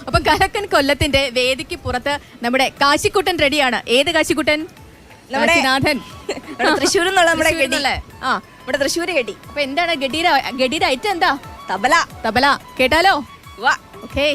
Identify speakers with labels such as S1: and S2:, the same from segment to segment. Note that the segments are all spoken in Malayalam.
S1: അപ്പൊ കലക്കൻ കൊല്ലത്തിന്റെ വേദിക്ക് പുറത്ത് നമ്മുടെ കാശിക്കുട്ടൻ റെഡിയാണ്. ഏത് കാശിക്കുട്ടൻ? കാശിനാഥൻ.
S2: തൃശ്ശൂർ നമ്മുടെ തൃശ്ശൂര് ഗഡി.
S1: അപ്പൊ എന്താണ് ഗഡിയുടെ ഐറ്റം? എന്താ?
S2: തബല.
S1: തബല കേട്ടാലോ?
S2: വാ.
S1: ഓക്കേ.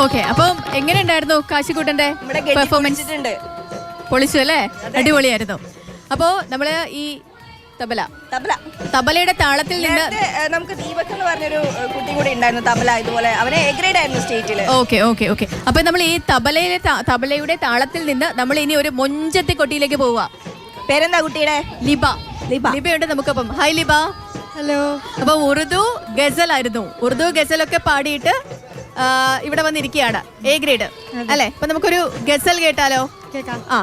S1: ഓക്കെ. അപ്പം എങ്ങനെയുണ്ടായിരുന്നു കാശിക്കുട്ടന്റെ പെർഫോമൻസ്? പൊളിച്ചു അല്ലേ? അടിപൊളിയായിരുന്നു. അപ്പോ നമ്മള് ഈ തബലയുടെ താളത്തിൽ നിന്ന്
S2: നമുക്ക് ദീപക് എന്ന് പറഞ്ഞൊരു കുട്ടി കൂടി ഉണ്ടായിരുന്നു തബല ഇതുപോലെ. അവനെ എ ഗ്രേഡ് ആയിരുന്നു സ്റ്റേറ്റില്.
S1: ഓക്കെ. അപ്പൊ നമ്മൾ ഈ തബലയുടെ താളത്തിൽ നിന്ന് നമ്മൾ ഇനി ഒരു മൊഞ്ചത്തി കൊട്ടിയിലേക്ക് പോവുക.
S2: പേരെന്താ കുട്ടിയുടെ?
S1: ലിബയുണ്ട് നമുക്കപ്പം. ഹായ് ലിബ.
S3: ഹലോ.
S1: അപ്പൊ ഉറുദു ഗസൽ ആയിരുന്നു. ഉറുദു ഗസലൊക്കെ പാടിയിട്ട് ഇവിടെ വന്നിരിക്കുകയാണ്. എ ഗ്രേഡ് അല്ലെ? അപ്പൊ നമുക്കൊരു ഗസൽ കേട്ടാലോ? ആ.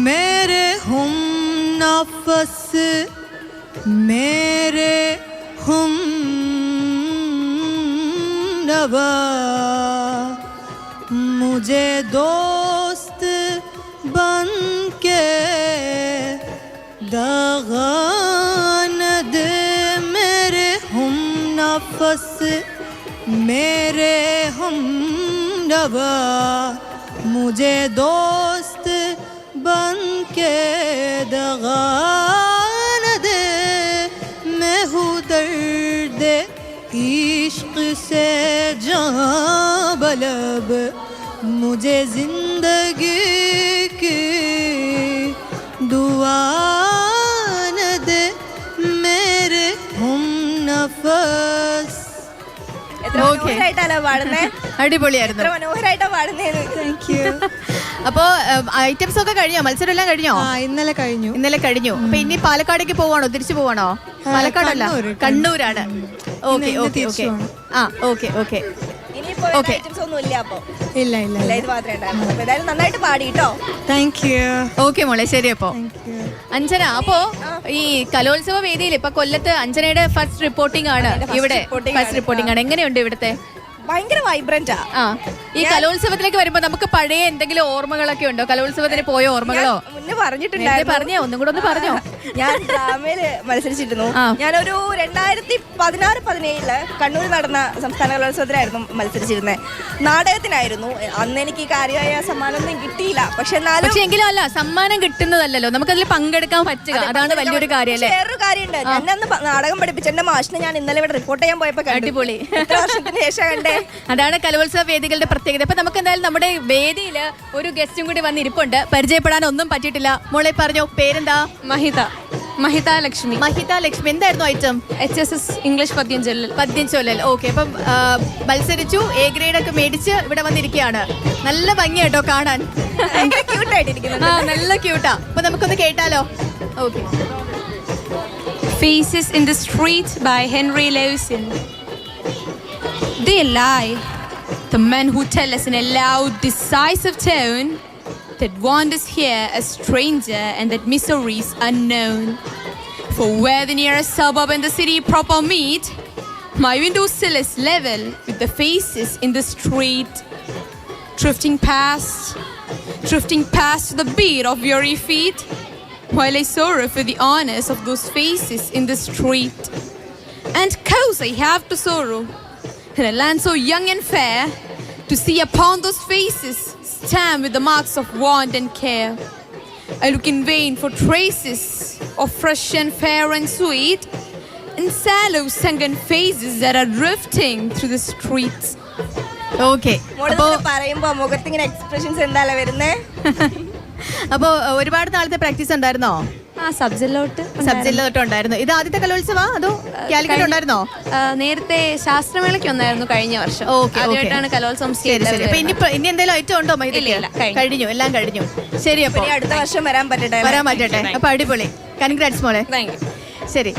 S3: मेरे हम नफस मेरे हम नवा मुझे दोस्त बन के दगा न दे मेरे हम नफस मेरे हम नवा मुझे दोस्त बन के दगा न दे मैं हूँ दर्द इश्क से जहाँ बलब मुझे जिंदगी की दुआ न दे मेरे हम नफस.
S1: അടിപൊളിയായിരുന്നു.
S2: മനോഹരമായിട്ടാ പാടുന്നത്.
S3: Thank you.
S1: അപ്പോ ഐറ്റംസ് ഒക്കെ കഴിഞ്ഞോ? മത്സരം എല്ലാം കഴിഞ്ഞോ?
S3: ഇന്നലെ കഴിഞ്ഞു.
S1: അപ്പൊ ഇനി പാലക്കാടേക്ക് പോവാണോ? തിരിച്ചു പോവാണോ? പാലക്കാടല്ല, കണ്ണൂരാണ്. ഓക്കെ.
S2: നന്നായിട്ട് പാടിട്ടോ.
S3: Thank you.
S1: ഓക്കെ മോളെ, ശരി. അപ്പോ അഞ്ജന, അപ്പോ ഈ കലോത്സവ വേദിയിൽ ഇപ്പൊ കൊല്ലത്ത് അഞ്ജനയുടെ ഫസ്റ്റ് റിപ്പോർട്ടിംഗ് ആണ്. ഇവിടെ ഫസ്റ്റ് റിപ്പോർട്ടിംഗ് ആണ്. എങ്ങനെയുണ്ട് ഇവിടുത്തെ?
S2: ഭയങ്കര വൈബ്രന്റ്.
S1: ഈ കലോത്സവത്തിലേക്ക് വരുമ്പോ നമുക്ക് പഴയ എന്തെങ്കിലും ഓർമ്മകളൊക്കെ ഉണ്ടോ? കലോത്സവത്തിന് പോയ ഓർമ്മകളോ?
S2: മുന്നേ പറഞ്ഞിട്ടുണ്ടായിരുന്നു.
S1: പറഞ്ഞോ, ഒന്നും കൂടെ ഒന്ന് പറഞ്ഞോ.
S2: ഞാൻ ഡ്രാമയില് മത്സരിച്ചിരുന്നു. ഞാനൊരു 2016-17 കണ്ണൂർ നടന്ന സംസ്ഥാന കലോത്സവത്തിലായിരുന്നു മത്സരിച്ചിരുന്നത്. നാടകത്തിനായിരുന്നു. അന്ന് എനിക്ക് കാര്യമായ സമ്മാനമൊന്നും കിട്ടിയില്ല. പക്ഷെ
S1: എങ്കിലും അല്ല, സമ്മാനം കിട്ടുന്നതല്ലോ, നമുക്കതിൽ പങ്കെടുക്കാൻ പറ്റുക, അതാണ് വലിയൊരു കാര്യം അല്ലേ?
S2: വേറൊരു കാര്യമുണ്ട്. എന്നെ അന്ന് നാടകം പഠിപ്പിച്ച എന്റെ മാഷിനെ ഞാൻ ഇന്നലെ ഇവിടെ റിപ്പോർട്ട് ചെയ്യാൻ പോയപ്പോ
S1: അടിപൊളി.
S2: വർഷത്തിന് ശേഷം കണ്ടേ.
S1: അതാണ് കലോത്സവ വേദികളുടെ പ്രത്യേകത. ഇപ്പൊ നമുക്ക് എന്തായാലും നമ്മുടെ വേദിയില് ഒരു ഗസ്റ്റും കൂടി വന്നിരിപ്പുണ്ട്. പരിചയപ്പെടാൻ ഒന്നും പറ്റിയിട്ടില്ല. മോളെ പറഞ്ഞോ, പേരെന്താ?
S4: മഹിത ലക്ഷ്മി.
S1: എന്തായിരുന്നു ഐറ്റം?
S4: HSS ഇംഗ്ലീഷ് പദ്യം ചൊല്ലൽ.
S1: ഓക്കെ. അപ്പം മത്സരിച്ചു, എ ഗ്രേഡ് ഒക്കെ മേടിച്ച് ഇവിടെ വന്നിരിക്കുകയാണ്. നല്ല ഭംഗിയാട്ടോ കാണാൻ. നല്ല ക്യൂട്ടാ. അപ്പൊ നമുക്കൊന്ന് കേട്ടാലോ? Okay.
S4: Faces in the Street by Henry Lewison. They lie, the men who tell us in a loud, decisive tone that wanders here a stranger and that misery's unknown. For where the nearest suburb and the city proper meet, my windowsill is level with the faces in the street. Drifting past to the beat of weary feet, while I sorrow for the honors of those faces in the street. And cause I have to sorrow in a land so young and fair, to see upon those faces stamped with the marks of want and care. I look in vain for traces of fresh and fair and sweet, and sallow sunken faces that are drifting through the streets.
S1: Okay.
S2: പറയുമ്പോ മുഖത്തിങ്ങനെ എക്സ്പ്രഷൻസ് എന്തായാലും വരുന്നേ.
S1: അപ്പോ ഒരുപാട് നാളത്തെ പ്രാക്ടീസ് ഉണ്ടായിരുന്നോ?
S4: സബ്
S1: ജില്ലതൊട്ട് ഉണ്ടായിരുന്നു. ഇത് ആദ്യത്തെ കലോത്സവ അതോ കാലിക്കറ്റ് ഉണ്ടായിരുന്നോ?
S4: നേരത്തെ ശാസ്ത്രമേളയ്ക്ക് വന്നായിരുന്നു കഴിഞ്ഞ വർഷം. ആദ്യമായിട്ടാണ് കലോത്സവം.
S1: ശരി ശരി. അപ്പൊ ഇനി എന്തെങ്കിലും ഐറ്റം ഉണ്ടോ? കഴിഞ്ഞു, എല്ലാം കഴിഞ്ഞു. ശരി, അപ്പൊ
S2: അടുത്ത വർഷം വരാൻ പറ്റട്ടെ.
S1: അപ്പൊ അടിപൊളി. കൺഗ്രാറ്റ്സ് മോളെ. ശരി.